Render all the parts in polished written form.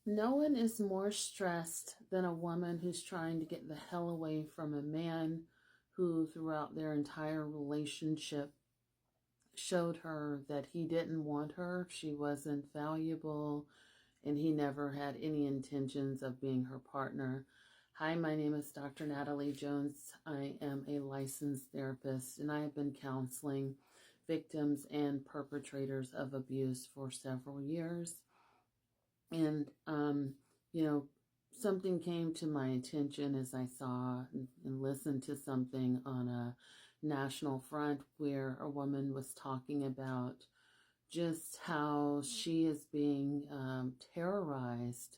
No one is more stressed than a woman who's trying to get the hell away from a man who, throughout their entire relationship, showed her that he didn't want her, she wasn't valuable, and he never had any intentions of being her partner. Hi, my name is Dr. Natalie Jones. I am a licensed therapist, and I have been counseling victims and perpetrators of abuse for several years. And, something came to my attention as I saw and listened to something on a national front where a woman was talking about just how she is being terrorized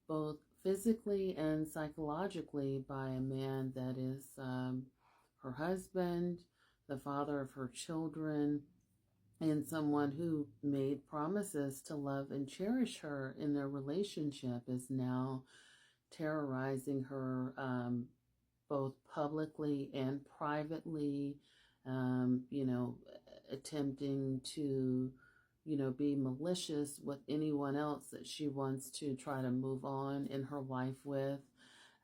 both physically and psychologically by a man that is her husband, the father of her children, and someone who made promises to love and cherish her in their relationship is now terrorizing her both publicly and privately, you know, attempting to, be malicious with anyone else that she wants to try to move on in her life with.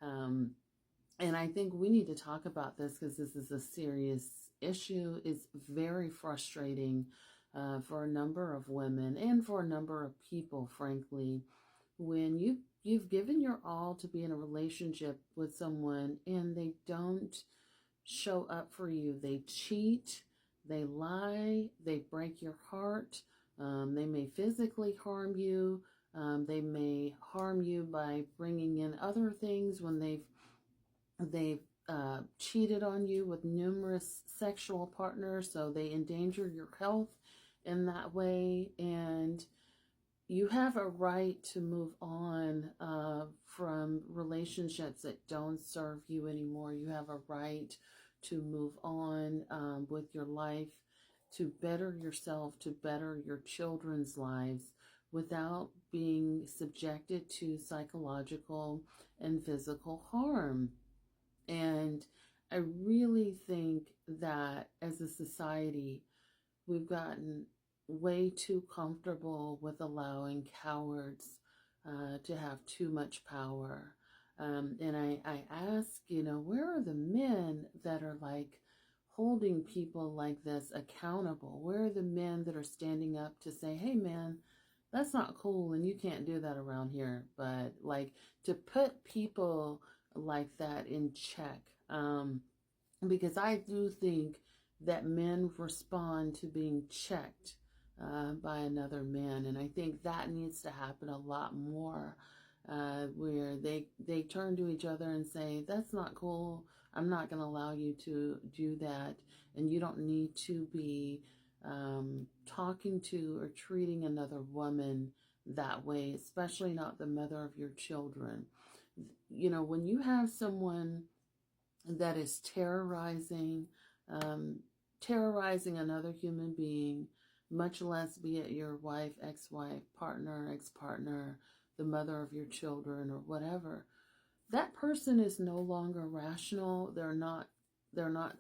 Um, and I think we need to talk about this because this is a serious issue. It's very frustrating for a number of women and for a number of people, frankly, when you've given your all to be in a relationship with someone and they don't show up for you. They cheat, they lie, they break your heart. They may physically harm you. They may harm you by bringing in other things when they've cheated on you with numerous sexual partners, so they endanger your health in that way. And you have a right to move on from relationships that don't serve you anymore. You have a right to move on with your life, to better yourself, to better your children's lives without being subjected to psychological and physical harm. And I really think that as a society, we've gotten way too comfortable with allowing cowards to have too much power. And I ask, where are the men that are like holding people like this accountable? Where are the men that are standing up to say, hey, man, that's not cool and you can't do that around here? But like to put people like that in check. Because I do think that men respond to being checked by another man, and I think that needs to happen a lot more, where they turn to each other and say, "That's not cool. I'm not going to allow you to do that, and you don't need to be talking to or treating another woman that way, especially not the mother of your children." When you have someone that is terrorizing another human being, much less be it your wife, ex-wife, partner, ex-partner, the mother of your children, or whatever. That person is no longer rational. They're not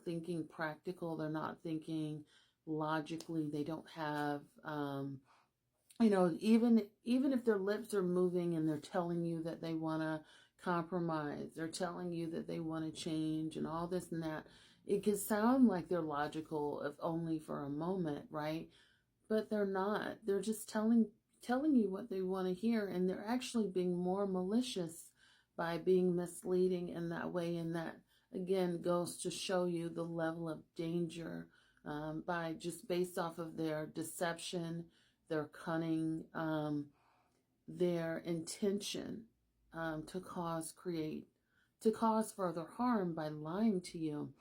thinking practical. They're not thinking logically. They don't have even if their lips are moving and they're telling you that they want to compromise, they're telling you that they want to change and all this and that, it can sound like they're logical if only for a moment, right? But they're not. They're just telling you what they want to hear, and they're actually being more malicious by being misleading in that way. And that again goes to show you the level of danger, by just based off of their deception, their cunning, their intention to cause further harm by lying to you.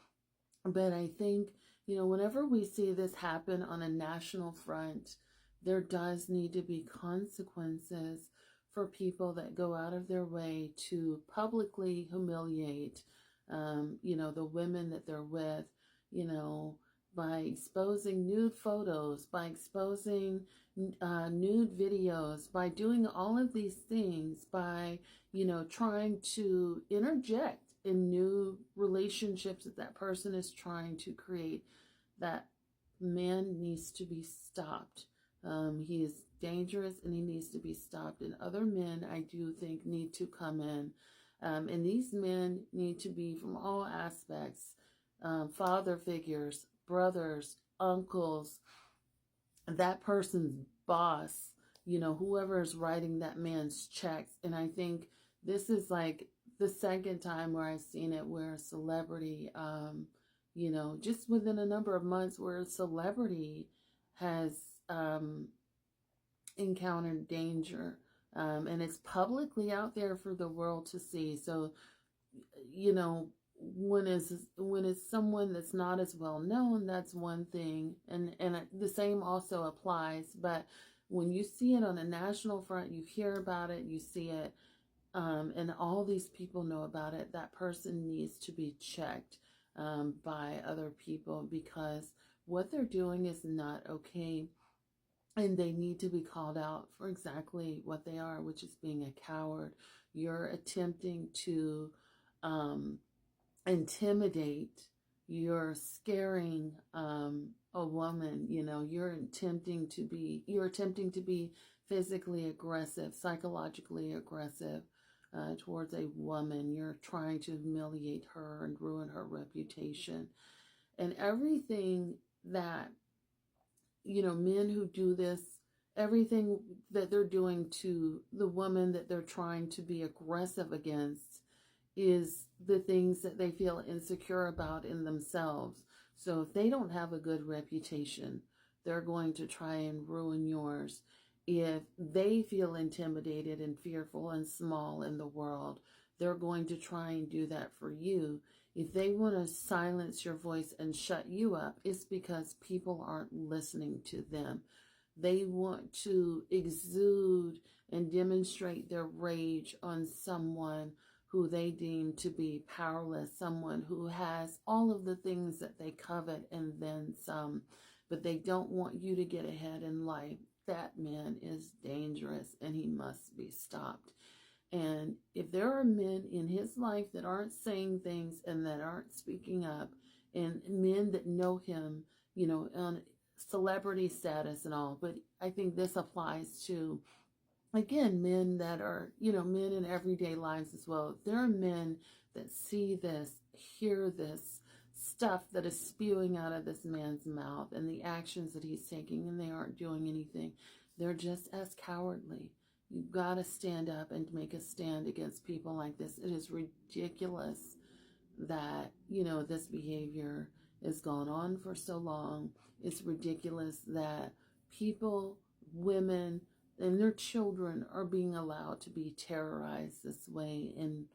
But I think, whenever we see this happen on a national front, there does need to be consequences for people that go out of their way to publicly humiliate, the women that they're with, by exposing nude photos, by exposing nude videos, by doing all of these things, by, trying to interject in new relationships that person is trying to create. That man needs to be stopped. He is dangerous and he needs to be stopped. And other men, I do think, need to come in. And these men need to be from all aspects, father figures, brothers, uncles, that person's boss, whoever is writing that man's checks. And I think this is like the second time where I've seen it where a celebrity, just within a number of months, where a celebrity has encountered danger. And it's publicly out there for the world to see. So, when it's someone that's not as well known, that's one thing, and the same also applies. But when you see it on a national front, you hear about it, you see it, and all these people know about it, that person needs to be checked by other people, because what they're doing is not okay. And they need to be called out for exactly what they are, which is being a coward. You're attempting to intimidate. You're scaring a woman. You're attempting to be physically aggressive, psychologically aggressive towards a woman. You're trying to humiliate her and ruin her reputation. And everything that men who do this, everything that they're doing to the woman that they're trying to be aggressive against is the things that they feel insecure about in themselves. So if they don't have a good reputation, they're going to try and ruin yours. If they feel intimidated and fearful and small in the world, they're going to try and do that for you. If they want to silence your voice and shut you up, it's because people aren't listening to them. They want to exude and demonstrate their rage on someone who they deem to be powerless, someone who has all of the things that they covet and then some, but they don't want you to get ahead in life. That man is dangerous and he must be stopped. And if there are men in his life that aren't saying things and that aren't speaking up, and men that know him, on celebrity status and all, but I think this applies to, again, men that are, men in everyday lives as well. There are men that see this, hear this stuff that is spewing out of this man's mouth and the actions that he's taking, and they aren't doing anything. They're just as cowardly. You've got to stand up and make a stand against people like this. It is ridiculous that, this behavior has gone on for so long. It's ridiculous that people, women, and their children are being allowed to be terrorized this way. And,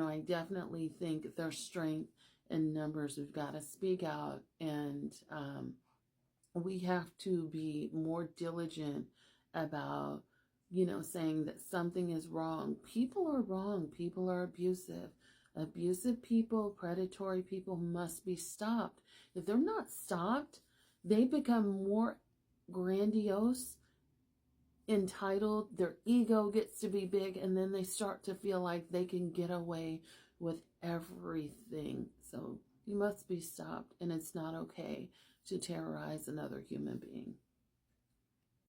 I definitely think there's strength in numbers. We've got to speak out, and we have to be more diligent about, saying that something is wrong. People are wrong. People are abusive. Abusive people, predatory people must be stopped. If they're not stopped, they become more grandiose, entitled, their ego gets to be big, and then they start to feel like they can get away with everything. So you must be stopped, and it's not okay to terrorize another human being.